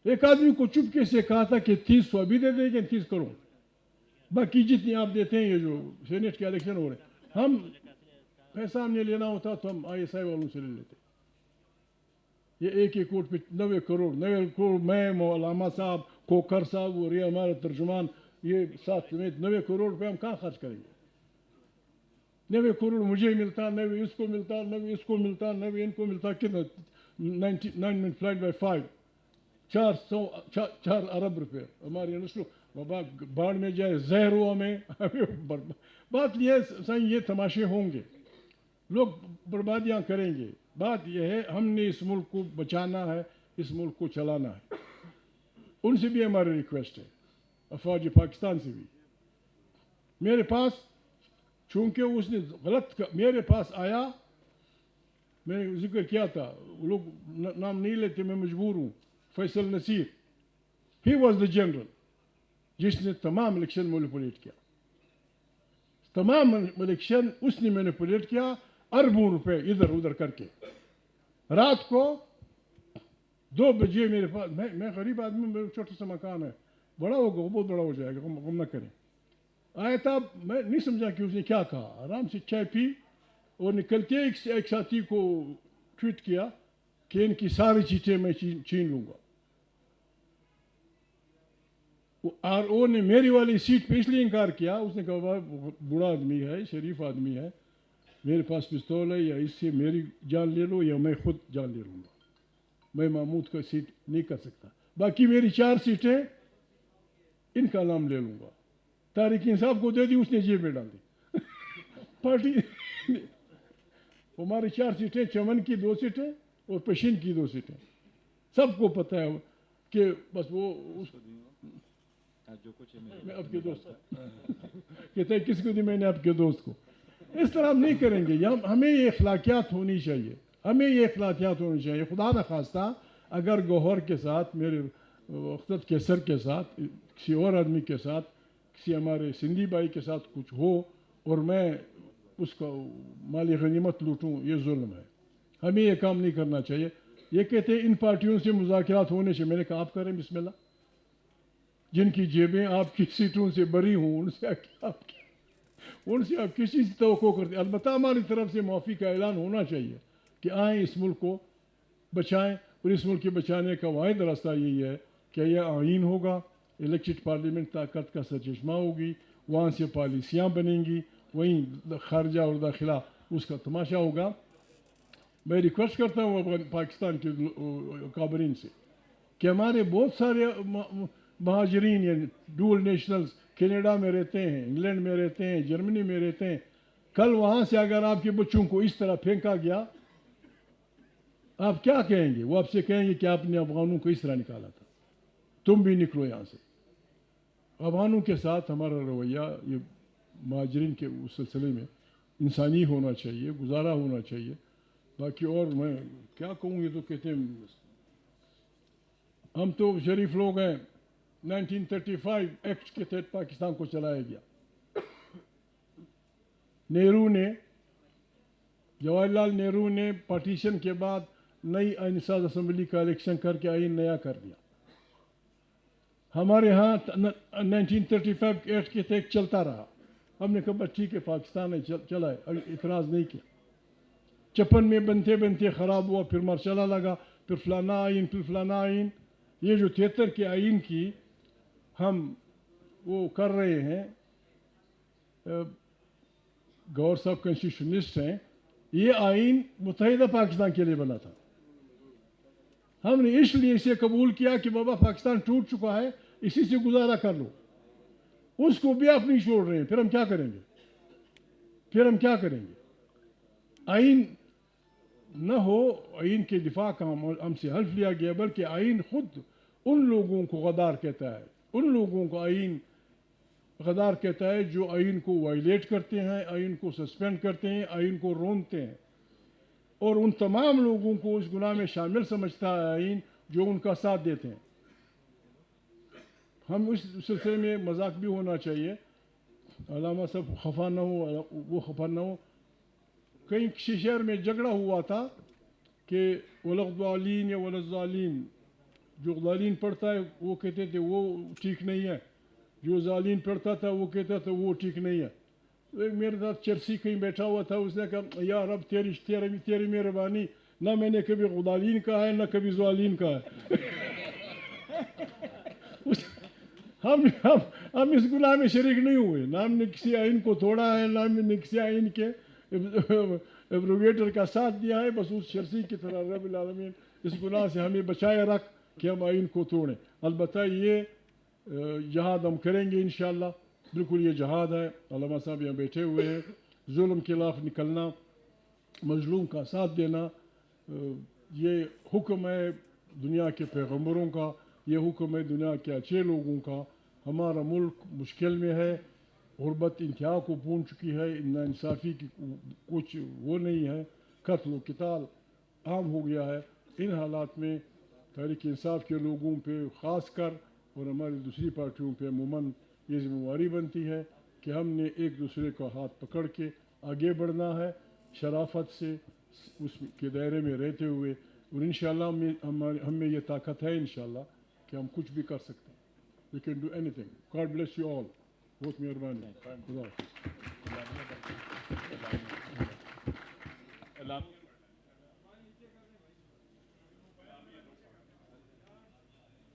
ایک آدمی کو چپکے سے کہا تھا کہ 30 ابھی دے دیں گے 30 کروڑ، باقی جتنی آپ دیتے ہیں، یہ جو سینیٹ کے الیکشن ہو رہے ہیں، ہم پیسہ ہم نے لینا ہوتا تو ہم ISI والوں سے لے لیتے. یہ ایک ایک ووٹ پہ 90 کروڑ میں مولانا صاحب کوکر صاحب اور یہ ہمارے ترجمان، یہ ساتھ سمیت 90 کروڑ روپے ہم کہاں خرچ کریں گے؟ 90 کروڑ مجھے ملتا، 90 اس کو ملتا، 90 اس کو ملتا، 90 ان کو ملتا، کتنا 99 ملٹیپلائڈ بائی 5، 4 ارب روپے ہماری نسلوں. بابا باڑ میں جائے، زہر ہو ہمیں بات یہ یہ تماشے ہوں گے، لوگ بربادیاں کریں گے. بات یہ ہے ہم نے اس ملک کو بچانا ہے، اس ملک کو چلانا ہے. ان سے بھی ہماری ریکویسٹ ہے، افواج پاکستان سے بھی. میرے پاس چونکہ اس نے غلط میرے پاس آیا، میں نے ذکر کیا تھا، لوگ نام نہیں لیتے، میں مجبور ہوں. Faisal Naseer, he was the general جس نے تمام الیکشن مینیپولیٹ کیا، تمام الیکشن اس نے مینیپولیٹ کیا، اربوں روپے ادھر ادھر کر کے. رات کو 2 بجے میرے پاس، میں غریب آدمی، میرا چھوٹا سا مکان ہے، بڑا ہوگا، بہت بڑا ہو جائے گا، غم نہ کریں. آیا تھا، میں نہیں سمجھا کہ اس نے کیا کہا. آرام سے چائے پی اور نکلتے ایک ساتھی کو ٹویٹ کیا کہ ان کی ساری چیزیں میں چھین لوں گا. اور وہ نے میری والی سیٹ پہ اس لیے انکار کیا، اس نے کہا بوڑھا آدمی ہے، شریف آدمی ہے، میرے پاس پستول ہے، یا اس سے میری جان لے لو یا میں خود جان لے لوں گا، میں محمود کا سیٹ نہیں کر سکتا. باقی میری 4 سیٹیں ان کا نام لے لوں گا. طارق انصاف کو دے دی، اس نے جیب میں ڈال دی. پارٹی ہماری 4 سیٹیں، چمن کی 2 سیٹیں اور پشین کی 2 سیٹیں. سب کو پتہ ہے کہ بس وہ میں آپ کے دوست کہتے ہیں کس کو دی، میں نے آپ کے دوست کو. اس طرح ہم نہیں کریں گے. ہمیں یہ اخلاقیات ہونی چاہیے، ہمیں یہ اخلاقیات ہونی چاہیے. خدا نخواستہ اگر گوہر کے ساتھ، میرے وقت کے سر کے ساتھ، کسی اور آدمی کے ساتھ، کسی ہمارے سندھی بھائی کے ساتھ کچھ ہو اور میں اس کا مالی غنیمت لوٹوں، یہ ظلم ہے. ہمیں یہ کام نہیں کرنا چاہیے. یہ کہتے ہیں ان پارٹیوں سے مذاکرات ہونے سے، میں نے کہا آپ کریں بسم اللہ. جن کی جیبیں آپ کی سیٹوں سے بری ہوں، ان سے آپ کسی سے توقع کرتے. البتہ ہماری طرف سے معافی کا اعلان ہونا چاہیے کہ آئیں اس ملک کو بچائیں. اور اس ملک کے بچانے کا واحد راستہ یہی ہے کہ یہ آئین ہوگا، الیکٹڈ پارلیمنٹ طاقت کا سرچشمہ ہوگی، وہاں سے پالیسیاں بنیں گی، وہیں خارجہ اور داخلہ اس کا تماشا ہوگا. میں ریکویسٹ کرتا ہوں پاکستان کے کابرین سے کہ ہمارے بہت سارے مہاجرین یعنی ڈول نیشنلز کینیڈا میں رہتے ہیں، انگلینڈ میں رہتے ہیں، جرمنی میں رہتے ہیں. کل وہاں سے اگر آپ کے بچوں کو اس طرح پھینکا گیا، آپ کیا کہیں گے؟ وہ آپ سے کہیں گے کہ آپ نے افغانوں کو اس طرح نکالا تھا، تم بھی نکلو یہاں سے. افغانوں کے ساتھ ہمارا رویہ یہ مہاجرین کے اس سلسلے میں انسانی ہونا چاہیے، گزارا ہونا چاہیے. باقی اور میں کیا کہوں، یہ تو کہتے ہیں ہم تو شریف لوگ ہیں. 1935 ایکٹ کے تحت پاکستان کو چلایا گیا. نہرو نے، جواہر لال نہرو نے پارٹیشن کے بعد نئی آئین ساز اسمبلی کا الیکشن کر کے آئین نیا کر دیا. ہمارے ہاں 1935 ایکٹ کے تحت چلتا رہا. ہم نے کہا بس ٹھیک ہے، پاکستان ہے، چلا ہے، اعتراض نہیں کیا. 56 میں بنتے بنتے خراب ہوا، پھر مرچلہ لگا، پھر فلانا آئین، پھر فلانا آئین. یہ جو 73 کے آئین کی ہم وہ کر رہے ہیں، گور صاحب کنسٹیٹیوشنسٹ ہیں، یہ آئین متحدہ پاکستان کے لیے بنا تھا. ہم نے اس لیے اسے قبول کیا کہ بابا پاکستان ٹوٹ چکا ہے، اسی سے گزارا کر لو. اس کو بھی آپ نہیں چھوڑ رہے ہیں، پھر ہم کیا کریں گے؟ آئین نہ ہو، آئین کے دفاع کا ہم سے حلف لیا گیا، بلکہ آئین خود ان لوگوں کو غدار کہتا ہے، ان لوگوں کو آئین غدار کہتا ہے جو آئین کو وائلیٹ کرتے ہیں، آئین کو سسپینڈ کرتے ہیں، آئین کو رونتے ہیں. اور ان تمام لوگوں کو اس گناہ میں شامل سمجھتا ہے آئین جو ان کا ساتھ دیتے ہیں. ہم اس سلسلے میں مذاق بھی ہونا چاہیے. علامہ صاحب خفا نہ ہو، وہ خفا نہ ہو. کہیں کسی شہر میں جھگڑا ہوا تھا کہ ولغ ضالین یا ولضالین، جو غالین پڑھتا ہے وہ کہتے تھے وہ ٹھیک نہیں ہے، جو ظالین پڑھتا تھا وہ کہتا تھا وہ ٹھیک نہیں ہے. ایک میرے ساتھ چرسی کہیں بیٹھا ہوا تھا، اس نے کہا یا رب تیری مہربانی، نہ میں نے کبھی غالین کہا ہے نہ کبھی ظالین کہا ہے. ہم اس گناہ میں شریک نہیں ہوئے، نہ ہم نے کسی آئین کو توڑا ہے، نہ ہم نے کسی آئین کے ایبروگیٹر کا ساتھ دیا ہے. بس اس شرسی کی طرح رب العالمین اس گناہ سے ہمیں بچائے رکھ کہ ہم آئین کو توڑیں. البتہ یہ جہاد ہم کریں گے انشاءاللہ، بالکل یہ جہاد ہے. علامہ صاحب یہاں بیٹھے ہوئے ہیں. ظلم کے خلاف نکلنا، مظلوم کا ساتھ دینا، یہ حکم ہے دنیا کے پیغمبروں کا، یہ حکم ہے دنیا کے اچھے لوگوں کا. ہمارا ملک مشکل میں ہے، غربت انتہا کو پہنچ چکی ہے، ناانصافی کی کچھ وہ نہیں ہے، قتل و قتال عام ہو گیا ہے. ان حالات میں تحریک انصاف کے لوگوں پہ خاص کر اور ہماری دوسری پارٹیوں پہ عموماً یہ ذمہ داری بنتی ہے کہ ہم نے ایک دوسرے کا ہاتھ پکڑ کے آگے بڑھنا ہے، شرافت سے اس کے دائرے میں رہتے ہوئے. اور انشاءاللہ ہم میں یہ طاقت ہے انشاءاللہ کہ ہم کچھ بھی کر سکتے ہیں. We can do anything. God bless you all. بہت مہربانی. خدا حافظ.